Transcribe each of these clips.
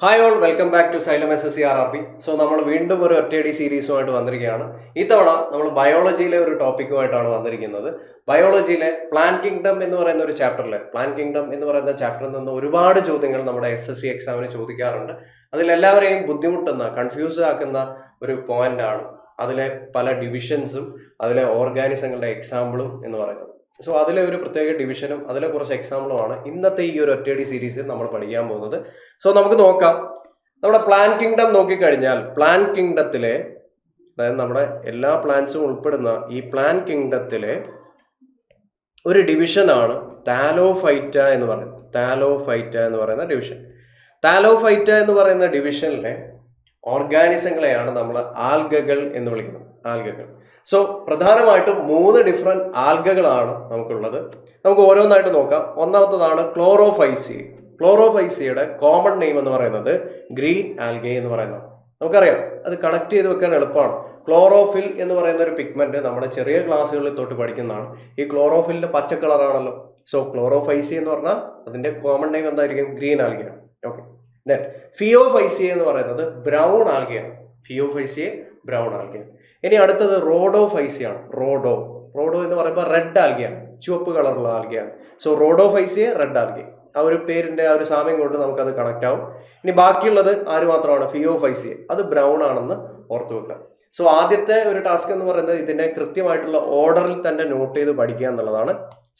Hi all, welcome back to Xylem SSC RRP. So നമ്മൾ വീണ്ടും ഒരു ഒറ്റയടി സീരീസുമായിട്ട് വന്നിരിക്കുകയാണ്. ഇത്തവണ നമ്മൾ ബയോളജിയിലെ ഒരു ടോപ്പിക്കുമായിട്ടാണ് വന്നിരിക്കുന്നത്. ബയോളജിയിലെ പ്ലാൻ കിങ്ഡം എന്ന് പറയുന്ന ഒരു ചാപ്റ്ററിലെ പ്ലാൻ കിങ്ഡം എന്ന് പറയുന്ന ചാപ്റ്ററിൽ നിന്ന് ഒരുപാട് ചോദ്യങ്ങൾ നമ്മുടെ SSC എക്സാമിന് ചോദിക്കാറുണ്ട്. അതിലെല്ലാവരെയും ബുദ്ധിമുട്ടുന്ന, കൺഫ്യൂസ് ആക്കുന്ന ഒരു പോയിന്റാണ് അതിലെ പല ഡിവിഷൻസും അതിലെ ഓർഗാനിസങ്ങളുടെ എക്സാമ്പിളും എന്ന് പറയുന്നത്. സോ അതിലെ ഒരു പ്രത്യേക ഡിവിഷനും അതിലെ കുറച്ച് എക്സാമ്പിളുമാണ് ഇന്നത്തെ ഈ ഒരു ഒറ്റയടി സീരീസിൽ നമ്മൾ പഠിക്കാൻ പോകുന്നത്. സോ നമുക്ക് നോക്കാം. നമ്മുടെ പ്ലാൻ കിങ്ഡം നോക്കിക്കഴിഞ്ഞാൽ പ്ലാൻ കിങ്ഡത്തിലെ, അതായത് നമ്മുടെ എല്ലാ പ്ലാന്റ്സും ഉൾപ്പെടുന്ന ഈ പ്ലാൻ കിങ്ഡത്തിലെ ഒരു ഡിവിഷനാണ് താലോഫൈറ്റ എന്ന് പറയുന്നത്. താലോഫൈറ്റ എന്ന് പറയുന്ന ഡിവിഷൻ. താലോഫൈറ്റ എന്ന് പറയുന്ന ഡിവിഷനിലെ ഓർഗാനിസങ്ങളെയാണ് നമ്മൾ ആൽഗകൾ എന്ന് വിളിക്കുന്നത്. ആൽഗകൾ. സോ പ്രധാനമായിട്ടും 3 ഡിഫറെന്റ് ആൽഗകളാണ് നമുക്കുള്ളത്. നമുക്ക് ഓരോന്നായിട്ട് നോക്കാം. ഒന്നാമത്തതാണ് ക്ലോറോഫൈസിയ. ക്ലോറോഫൈസിയയുടെ കോമൺ നെയിം എന്ന് പറയുന്നത് ഗ്രീൻ ആൽഗെ എന്ന് പറയുന്നത്. നമുക്കറിയാം, അത് കണക്ട് ചെയ്ത് വെക്കാൻ എളുപ്പമാണ്. ക്ലോറോഫിൽ എന്ന് പറയുന്ന ഒരു പിഗ്മെന്റ് നമ്മുടെ ചെറിയ ക്ലാസ്സുകളിൽ തൊട്ട് പഠിക്കുന്നതാണ്. ഈ ക്ലോറോഫിലിന്റെ പച്ച കളറാണല്ലോ. സോ ക്ലോറോഫൈസിയ എന്ന് പറഞ്ഞാൽ അതിന്റെ കോമൺ നെയിം എന്തായിരിക്കും? ഗ്രീൻ ആൽഗയാണ്. ഓക്കെ. ദെൻ ഫിയോഫൈസിയ എന്ന് പറയുന്നത് ബ്രൗൺ ആൽഗയാണ്. ഫിയോഫൈസിയ ബ്രൗൺ ആൽഗയാണ്. ഇനി അടുത്തത് റോഡോഫൈസിയാണ്. റോഡോ എന്ന് പറയുമ്പോൾ റെഡ് ആൽഗയാണ്, ചുവപ്പ് കളറുള്ള ആൽഗയാണ്. So Rhodophyceae red algae. ആ ഒരു പേരിന്റെ ആ ഒരു സാമ്യം കൊണ്ട് നമുക്കത് കണക്ട് ആവും. ഇനി ബാക്കിയുള്ളത് ആര് മാത്രമാണ്? ഫിയോഫൈസിയ. അത് ബ്രൗൺ ആണെന്ന് ഓർത്തു വെക്കാം. സോ ആദ്യത്തെ ഒരു ടാസ്ക് എന്ന് പറയുന്നത് ഇതിനെ കൃത്യമായിട്ടുള്ള ഓർഡറിൽ തന്നെ നോട്ട് ചെയ്ത് പഠിക്കുക എന്നുള്ളതാണ്.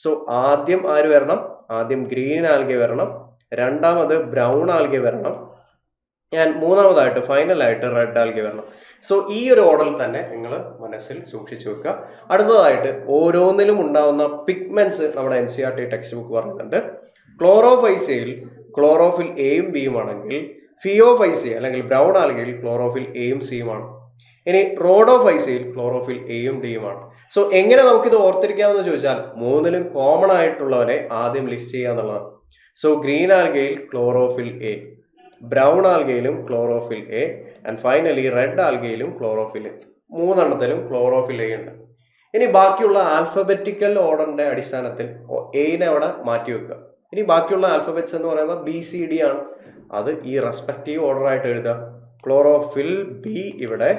സോ ആദ്യം ആര് വരണം? ആദ്യം ഗ്രീൻ ആൽഗെ വരണം, രണ്ടാമത് ബ്രൗൺ ആൽഗെ വരണം, മൂന്നാമതായിട്ട് ഫൈനലായിട്ട് റെഡ് ആൽഗെ വരണം. സോ ഈ ഒരു ഓർഡറിൽ തന്നെ നിങ്ങൾ മനസ്സിൽ സൂക്ഷിച്ചു വെക്കുക. അടുത്തതായിട്ട് ഓരോന്നിലും ഉണ്ടാവുന്ന പിഗ്മെന്റ്സ് നമ്മുടെ NCERT ടെക്സ്റ്റ് ബുക്ക് പറയുന്നുണ്ട്. ക്ലോറോഫൈസിയയിൽ ക്ലോറോഫിൽ എയും ബിയും ആണെങ്കിൽ ഫിയോഫൈസിയ അല്ലെങ്കിൽ ബ്രൗൺ ആൽഗയിൽ ക്ലോറോഫിൽ എയും സിയും ആണ്. ഇനി റോഡോഫൈസിയയിൽ ക്ലോറോഫിൽ എയും ഡിയുമാണ്. സോ എങ്ങനെ നമുക്കിത് ഓർത്തിരിക്കാമെന്ന് ചോദിച്ചാൽ 3ലും കോമൺ ആയിട്ടുള്ളവരെ ആദ്യം ലിസ്റ്റ് ചെയ്യുക എന്നുള്ളതാണ്. സോ ഗ്രീൻ ആൽഗയിൽ ക്ലോറോഫിൽ എ, ബ്രൗൺ ആൽഗയിലും chlorophyll a, and finally red ആൽഗയിലും ക്ലോറോഫിൽ എ. 3 ക്ലോറോഫിൽ എ ഉണ്ട്. ഇനി ബാക്കിയുള്ള ആൽഫബറ്റിക്കൽ ഓർഡറിന്റെ അടിസ്ഥാനത്തിൽ എനെ അവിടെ മാറ്റി വെക്കുക. ഇനി ബാക്കിയുള്ള ആൽഫബറ്റ്സ് എന്ന് പറയുമ്പോൾ BCD ആണ്. അത് ഈ റെസ്പെക്റ്റീവ് ഓർഡർ ആയിട്ട് എഴുതുക. ക്ലോറോഫിൽ ബി ഇവിടെ,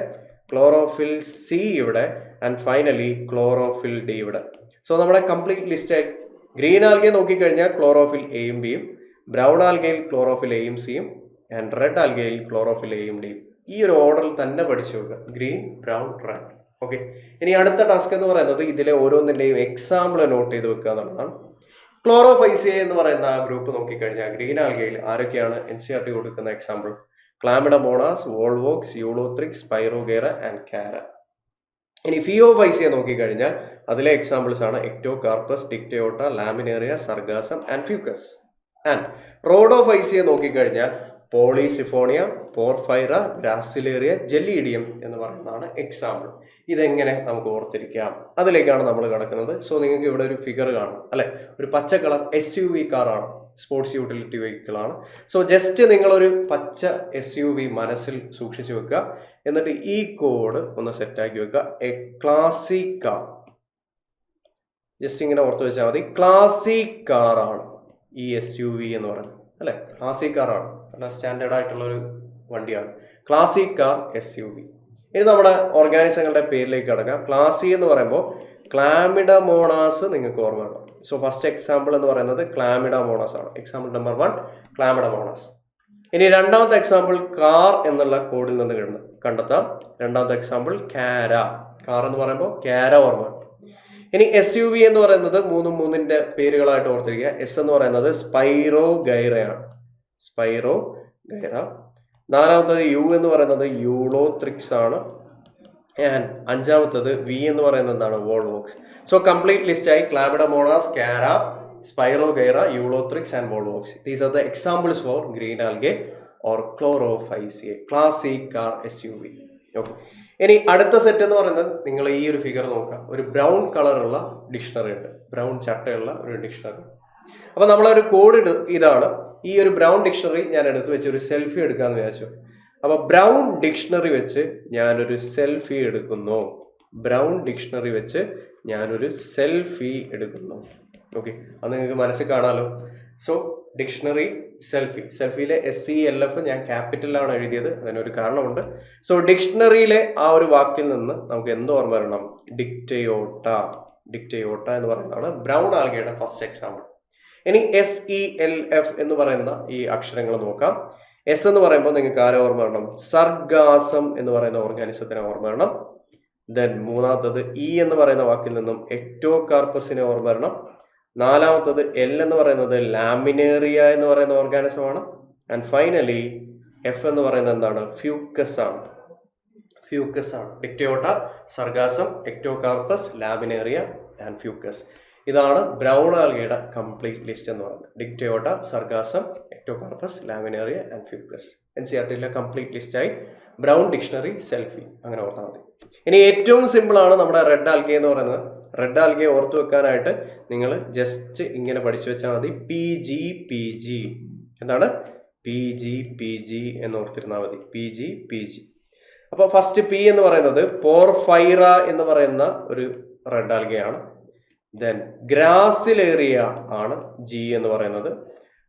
ക്ലോറോഫിൽ സി ഇവിടെ, ആൻഡ് ഫൈനലി ക്ലോറോഫിൽ ഡി ഇവിടെ. സോ നമ്മുടെ കംപ്ലീറ്റ് ലിസ്റ്റ് ആയി. ഗ്രീൻ ആൽഗെ നോക്കിക്കഴിഞ്ഞാൽ ക്ലോറോഫിൽ എയും ബിയും, ബ്രൗൺ ആൽഗയിൽ ക്ലോറോഫിൽ എയും സിയും, ആൻഡ് റെഡ് ആൽഗയിൽ ക്ലോറോഫിൽ എയും ഡിയും. ഈ ഒരു ഓർഡറിൽ തന്നെ പഠിച്ചു നോക്കുക. Green, brown, red. ഓക്കെ. ഇനി അടുത്ത ടാസ്ക് എന്ന് പറയുന്നത് ഇതിലെ ഓരോന്നിൻ്റെയും എക്സാമ്പിൾ നോട്ട് ചെയ്ത് വെക്കുക എന്നുള്ളതാണ്. ക്ലോറോഫൈസിയ എന്ന് പറയുന്ന ആ ഗ്രൂപ്പ് നോക്കിക്കഴിഞ്ഞാൽ ഗ്രീൻ ആൽഗയിൽ ആരൊക്കെയാണ് NCERT കൊടുക്കുന്ന എക്സാമ്പിൾ? ക്ലാമിഡമോണാസ്, വോൾവോക്സ്, യൂളോത്രിക്സ്, സ്പൈറോഗേറ ആൻഡ് കാര. ഇനി ഫിയോഫൈസിയ നോക്കിക്കഴിഞ്ഞാൽ അതിലെ എക്സാമ്പിൾസ് ആണ് Ectocarpus, ഡിക്ടയോട്ട, Laminaria, sargassum and fucus. And Rhodophyceae നോക്കിക്കഴിഞ്ഞാൽ പോളിസിഫോണിയ, പോർഫൈറ, ഗ്രാസിലേറിയ, ജെല്ലീഡിയം എന്ന് പറയുന്നതാണ് എക്സാമ്പിൾ. ഇതെങ്ങനെ നമുക്ക് ഓർത്തിരിക്കാം? അതിലേക്കാണ് നമ്മൾ കിടക്കുന്നത്. സോ നിങ്ങൾക്ക് ഇവിടെ ഒരു ഫിഗർ കാണാം അല്ലെ? ഒരു പച്ച കളർ SUV കാറാണ്, സ്പോർട്സ് യൂട്ടിലിറ്റി വെഹിക്കിൾ ആണ്. സോ ജസ്റ്റ് നിങ്ങളൊരു പച്ച SUV മനസ്സിൽ സൂക്ഷിച്ചു വെക്കുക. എന്നിട്ട് ഈ കോഡ് ഒന്ന് സെറ്റാക്കി വെക്കുക. A classic car. ജസ്റ്റ് ഇങ്ങനെ ഓർത്ത് വെച്ചാൽ മതി. ക്ലാസിക് കാറാണ് ഈ SUV എന്ന് പറയുന്നത് അല്ലെ? ക്ലാസിക് കാറാണ്, നല്ല സ്റ്റാൻഡേർഡ് ആയിട്ടുള്ള ഒരു വണ്ടിയാണ് ക്ലാസിക് കാർ SUV. ഇനി നമ്മുടെ ഓർഗാനിസങ്ങളുടെ പേരിലേക്ക് കിടക്കാം. ക്ലാസി എന്ന് പറയുമ്പോൾ ക്ലാമിഡമോണാസ് നിങ്ങൾക്ക് ഓർമ്മ വേണം. സോ ഫസ്റ്റ് എക്സാമ്പിൾ എന്ന് പറയുന്നത് ക്ലാമിഡമോണാസ് ആണ്. Example number 1 ക്ലാമിഡമോണാസ്. ഇനി രണ്ടാമത്തെ എക്സാമ്പിൾ കാർ എന്നുള്ള കോഡിൽ നിന്ന് കണ്ടെത്താം. രണ്ടാമത്തെ എക്സാമ്പിൾ കാര. കാർ എന്ന് പറയുമ്പോൾ കാര ഓർമ്മ. ഇനി SUV എന്ന് പറയുന്നത് 3ന്റെ പേരുകളായിട്ട് ഓർത്തിരിക്കുക. S എന്ന് പറയുന്നത് സ്പൈറോഗൈറയാണ്, സ്പൈറോഗൈറ. നാലാമത്തത് U എന്ന് പറയുന്നത് യൂളോത്രിക്സ് ആണ്. ആൻഡ് അഞ്ചാമത്തത് V എന്ന് പറയുന്നത് എന്താണ്? വോൾവോക്സ്. സോ കംപ്ലീറ്റ് ലിസ്റ്റ് ആയി. Chlamydomonas, Chara, Spirogyra, Ulothrix and Volvox. These are the examples for green algae or Chlorophyceae, classic car SUV. Okay. ഇനി അടുത്ത സെറ്റ് എന്ന് പറയുന്നത് നിങ്ങൾ ഈ ഒരു ഫിഗർ നോക്കാം. ഒരു ബ്രൗൺ കളറുള്ള ഡിക്ഷണറി ഉണ്ട്, ബ്രൗൺ ചട്ടയുള്ള ഒരു ഡിക്ഷണറി. അപ്പൊ നമ്മളൊരു കോഡ് ഇതാണ്. ഈ ഒരു ബ്രൗൺ ഡിക്ഷണറി ഞാൻ എടുത്തു വെച്ച് ഒരു സെൽഫി എടുക്കാന്ന് വിചാരിച്ചു. അപ്പൊ ബ്രൗൺ ഡിക്ഷണറി വെച്ച് ഞാനൊരു സെൽഫി എടുക്കുന്നു. ബ്രൗൺ ഡിക്ഷണറി വെച്ച് ഞാനൊരു സെൽഫി എടുക്കുന്നു. ഓക്കെ, അത് നിങ്ങൾക്ക് മനസ്സിൽ കാണാമല്ലോ. സോ ഡിക്ഷണറി സെൽഫിയിലെ SELF ഞാൻ ക്യാപിറ്റലാണ് എഴുതിയത്, അതിനൊരു കാരണമുണ്ട്. സോ ഡിക്ഷണറിയിലെ ആ ഒരു വാക്കിൽ നിന്ന് നമുക്ക് എന്ത് ഓർമ്മ വരണം? ഡിക്റ്റയോട്ട എന്ന് പറയുന്നതാണ് ബ്രൗൺ ആൽഗയുടെ ഫസ്റ്റ് എക്സാമ്പിൾ. ഇനി SELF എന്ന് പറയുന്ന ഈ അക്ഷരങ്ങൾ നോക്കാം. S എന്ന് പറയുമ്പോൾ നിങ്ങൾക്ക് ആരെ ഓർമ്മ വരണം? സർഗാസം എന്ന് പറയുന്ന ഓർഗാനിസത്തിനെ ഓർമ്മ വരണം. ദെൻ മൂന്നാമത്തത് E എന്ന് പറയുന്ന വാക്കിൽ നിന്നും എക്ടോകാർപ്പസിനെ ഓർമ്മ വരണം. നാലാമത്തത് L എന്ന് പറയുന്നത് ലാമിനേറിയ എന്ന് പറയുന്ന ഓർഗാനിസമാണ്. ആൻഡ് ഫൈനലി F എന്ന് പറയുന്നത് എന്താണ്? ഫ്യൂക്കസ് ആണ്. Dictyota, Sargassum, Ectocarpus, Laminaria and Fucus. ഇതാണ് ബ്രൗൺ ആൽഗയുടെ കംപ്ലീറ്റ് ലിസ്റ്റ് എന്ന് പറയുന്നത്. Dictyota, Sargassum, Ectocarpus, Laminaria and Fucus. NCERTയിലെ കംപ്ലീറ്റ് ലിസ്റ്റായി ബ്രൗൺ, ഡിക്ഷണറി, സെൽഫി, അങ്ങനെ ഓർത്താൽ മതി. ഇനി ഏറ്റവും സിമ്പിൾ ആണ് നമ്മുടെ റെഡ് ആൽഗെ എന്ന് പറയുന്നത്. റെഡ് ആൽഗെ ഓർത്തു വെക്കാനായിട്ട് നിങ്ങൾ ജസ്റ്റ് ഇങ്ങനെ പഠിച്ചു വെച്ചാൽ മതി. PG. എന്താണ്? PG എന്ന് ഓർത്തിരുന്നാൽ മതി. PG. അപ്പോൾ ഫസ്റ്റ് P എന്ന് പറയുന്നത് പോർഫൈറ എന്ന് പറയുന്ന ഒരു റെഡ് ആൽഗയാണ്. ദെൻ ഗ്രാസിലേറിയ ആണ് G എന്ന് പറയുന്നത്.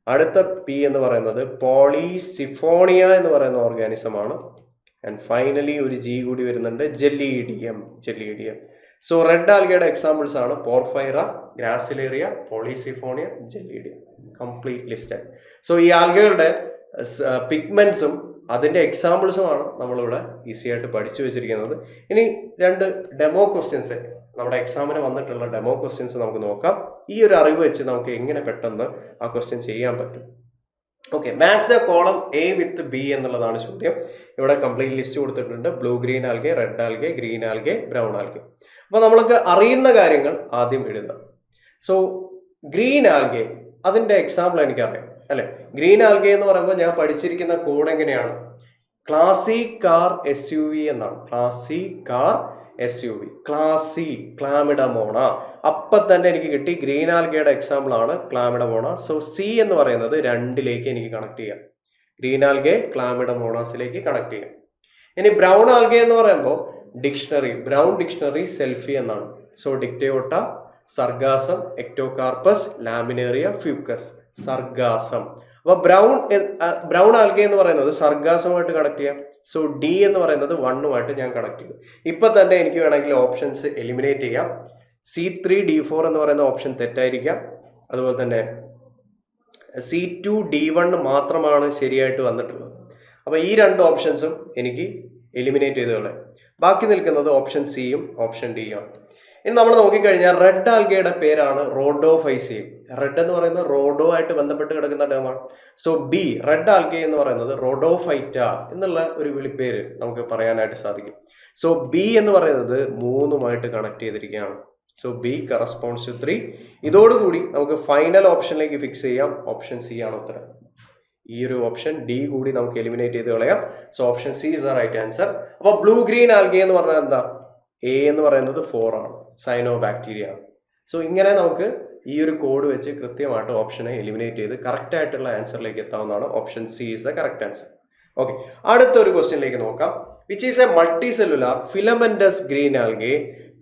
അടുത്ത P എന്ന് പറയുന്നത് പോളിസിഫോണിയ എന്ന് പറയുന്ന ഓർഗാനിസം ആണ്. ആൻഡ് ഫൈനലി ഒരു G കൂടി വരുന്നുണ്ട്, ജെല്ലീഡിയം. സോ റെഡ് ആൽഗയുടെ എക്സാമ്പിൾസ് ആണ് പോർഫൈറ, ഗ്രാസിലേറിയ, പോളിസിഫോണിയ, ജെല്ലീഡിയം. കംപ്ലീറ്റ് ലിസ്റ്റായി. സോ ഈ ആൽഗകളുടെ പിഗ്മെന്റ്സും അതിൻ്റെ എക്സാമ്പിൾസുമാണ് നമ്മളിവിടെ ഈസി ആയിട്ട് പഠിച്ചു വെച്ചിരിക്കുന്നത്. ഇനി രണ്ട് ഡെമോ ക്വസ്റ്റ്യൻസ്, നമ്മുടെ എക്സാമിന് വന്നിട്ടുള്ള ഡെമോ ക്വസ്റ്റ്യൻസ് നമുക്ക് നോക്കാം. ഈ ഒരു അറിവ് വെച്ച് നമുക്ക് എങ്ങനെ പെട്ടെന്ന് ആ ക്വസ്റ്റ്യൻ ചെയ്യാൻ പറ്റും. Okay, match the column A with B എന്നുള്ളതാണ് ചോദ്യം. ഇവിടെ കംപ്ലീറ്റ് ലിസ്റ്റ് കൊടുത്തിട്ടുണ്ട്. Blue green algae, red algae, green algae, brown algae. അപ്പോൾ നമ്മൾക്ക് അറിയുന്ന കാര്യങ്ങൾ ആദ്യം എഴുതാം. സോ ഗ്രീൻ ആൽഗെ, അതിൻ്റെ എക്സാമ്പിൾ എനിക്കറിയാം അല്ലെ. ഗ്രീൻ ആൽഗെ എന്ന് പറയുമ്പോൾ ഞാൻ പഠിച്ചിരിക്കുന്ന കോഡ് എങ്ങനെയാണ്? ക്ലാസിക് കാർ SUV എന്നാണ്. ക്ലാസി ക്ലാമിഡമോണ. അപ്പം തന്നെ എനിക്ക് കിട്ടി ഗ്രീൻ ആൽഗയുടെ എക്സാമ്പിൾ ആണ് ക്ലാമിഡമോണ. സോ C എന്ന് പറയുന്നത് 2ലേക്ക് എനിക്ക് കണക്ട് ചെയ്യാം. ഗ്രീൻ ആൽഗെ ക്ലാമിഡമോണാസിലേക്ക് കണക്ട് ചെയ്യാം. ഇനി ബ്രൗൺ ആൽഗെ എന്ന് പറയുമ്പോൾ ബ്രൗൺ ഡിക്ഷണറി സെൽഫി എന്നാണ്. So Dictyota, Sargassum, Ectocarpus, Laminaria, Fucus. Sargassum. അപ്പൊ ബ്രൗൺ ആൽഗെ എന്ന് പറയുന്നത് സർഗാസമായിട്ട് കണക്ട് ചെയ്യാം. സോ D എന്ന് പറയുന്നത് 1ഉമായിട്ട് ഞാൻ കണക്ട് ചെയ്തു. ഇപ്പൊ തന്നെ എനിക്ക് വേണമെങ്കിൽ ഓപ്ഷൻസ് എലിമിനേറ്റ് ചെയ്യാം. C3D4 എന്ന് പറയുന്ന ഓപ്ഷൻ തെറ്റായിരിക്കാം. അതുപോലെ തന്നെ C2D1 മാത്രമാണ് ശരിയായിട്ട് വന്നിട്ടുള്ളത്. അപ്പൊ ഈ രണ്ട് ഓപ്ഷൻസും എനിക്ക് എലിമിനേറ്റ് ചെയ്ത് കളയാം. ബാക്കി നിൽക്കുന്നത് ഓപ്ഷൻ Cയും ഓപ്ഷൻ Dയും ആണ്. ഇനി നമ്മൾ നോക്കിക്കഴിഞ്ഞാൽ റെഡ് ആൽഗയുടെ പേരാണ് റോഡോഫൈസിയം. റെഡ് എന്ന് പറയുന്നത് റോഡോ ആയിട്ട് ബന്ധപ്പെട്ട് കിടക്കുന്ന ടേമാണ്. സോ B, റെഡ് ആൽഗെ എന്ന് പറയുന്നത് റോഡോഫൈറ്റ എന്നുള്ള ഒരു വിളിപ്പേര് നമുക്ക് പറയാനായിട്ട് സാധിക്കും. സോ B എന്ന് പറയുന്നത് 3ഉമായിട്ട് കണക്ട് ചെയ്തിരിക്കുകയാണ്. So B corresponds to 3. ഇതോടുകൂടി നമുക്ക് ഫൈനൽ ഓപ്ഷനിലേക്ക് ഫിക്സ് ചെയ്യാം. ഓപ്ഷൻ C ആണ് ഉത്തരം. ഈ ഒരു ഓപ്ഷൻ D കൂടി നമുക്ക് എലിമിനേറ്റ് ചെയ്ത് കളയാം. So option C is the right answer. അപ്പോൾ ബ്ലൂ ഗ്രീൻ ആൽഗെ എന്ന് പറഞ്ഞാൽ എന്താ? A എന്ന് പറയുന്നത് 4 ആണ്, സൈനോ ബാക്ടീരിയ ആണ്. സോ ഇങ്ങനെ നമുക്ക് ഈ ഒരു കോഡ് വെച്ച് കൃത്യമായിട്ട് ഓപ്ഷനെ എലിമിനേറ്റ് ചെയ്ത് കറക്റ്റ് ആയിട്ടുള്ള ആൻസറിലേക്ക് എത്താവുന്നതാണ്. Option C is the correct answer. Okay, അടുത്തൊരു ക്വസ്റ്റ്യനിലേക്ക് നോക്കാം. Which is a multicellular filamentous green algae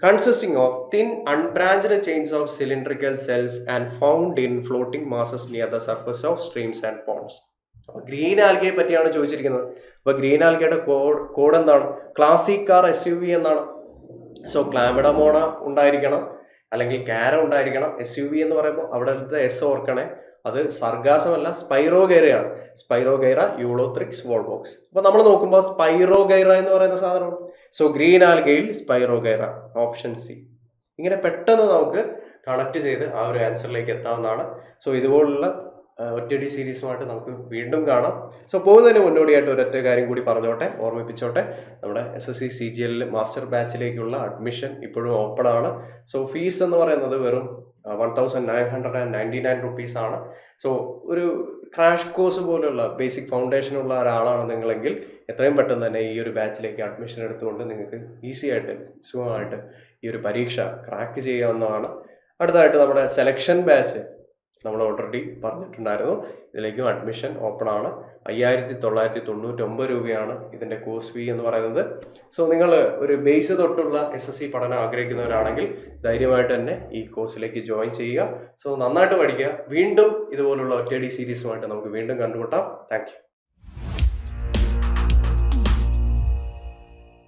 consisting of thin unbranched chains of cylindrical cells and found in floating masses near the surface of streams and ponds. Green ആൽഗയെ പറ്റിയാണ് ചോദിച്ചിരിക്കുന്നത്. അപ്പൊ green ആൽഗയുടെ code എന്താണ്? Classic car SUV എന്നാണ്. So Chlamydomonas ഉണ്ടായിരിക്കണം, അല്ലെങ്കിൽ കാര ഉണ്ടായിരിക്കണം. SUV എന്ന് പറയുമ്പോൾ അവിടെ S ഓർക്കണേ, അത് സർഗാസമല്ല, സ്പൈറോഗൈറയാണ്. Spirogyra യൂളോത്രിക്സ് Volvox. അപ്പൊ നമ്മൾ നോക്കുമ്പോൾ സ്പൈറോഗൈറ എന്ന് പറയുന്ന സാധനമാണ്. സോ ഗ്രീൻ ആൽഗയിൽ സ്പൈറോഗൈറ, ഓപ്ഷൻ C. ഇങ്ങനെ പെട്ടെന്ന് നമുക്ക് കണക്ട് ചെയ്ത് ആ ഒരു ആൻസറിലേക്ക് എത്താവുന്നതാണ്. സോ ഇതുപോലുള്ള ഒറ്റയടി സീരീസുമായിട്ട് നമുക്ക് വീണ്ടും കാണാം. സോ പോകുന്നതിന് മുന്നോടിയായിട്ട് ഒരൊറ്റ കാര്യം കൂടി ഓർമ്മിപ്പിച്ചോട്ടെ. നമ്മുടെ SSC CGL മാസ്റ്റർ ബാച്ചിലേക്കുള്ള അഡ്മിഷൻ ഇപ്പോഴും ഓപ്പൺ ആണ്. സോ ഫീസ് എന്ന് പറയുന്നത് വെറും 1999 റുപ്പീസ് ആണ്. സോ ഒരു ക്രാഷ് കോഴ്സ് പോലുള്ള ബേസിക് ഫൗണ്ടേഷൻ ഉള്ള ഒരാളാണ് നിങ്ങളെങ്കിൽ എത്രയും പെട്ടെന്ന് തന്നെ ഈ ഒരു ബാച്ചിലേക്ക് അഡ്മിഷൻ എടുത്തുകൊണ്ട് നിങ്ങൾക്ക് ഈസി ആയിട്ട് സുഖമായിട്ട് ഈ ഒരു പരീക്ഷ ക്രാക്ക് ചെയ്യാവുന്നതാണ്. അടുത്തതായിട്ട് നമ്മുടെ സെലക്ഷൻ ബാച്ച് നമ്മൾ ഓൾറെഡി പറഞ്ഞിട്ടുണ്ടായിരുന്നു. ഇതിലേക്കും അഡ്മിഷൻ ഓപ്പൺ ആണ്. 5999 രൂപയാണ് ഇതിൻ്റെ കോഴ്സ് ഫീ എന്ന് പറയുന്നത്. സോ നിങ്ങൾ ഒരു ബേസ് തൊട്ടുള്ള SSC പഠനം ആഗ്രഹിക്കുന്നവരാണെങ്കിൽ ധൈര്യമായിട്ട് തന്നെ ഈ കോഴ്സിലേക്ക് ജോയിൻ ചെയ്യുക. സോ നന്നായിട്ട് പഠിക്കുക. വീണ്ടും ഇതുപോലുള്ള ഒറ്റയടി സീരീസുമായിട്ട് നമുക്ക് വീണ്ടും കണ്ടുമുട്ടാം. Thank you.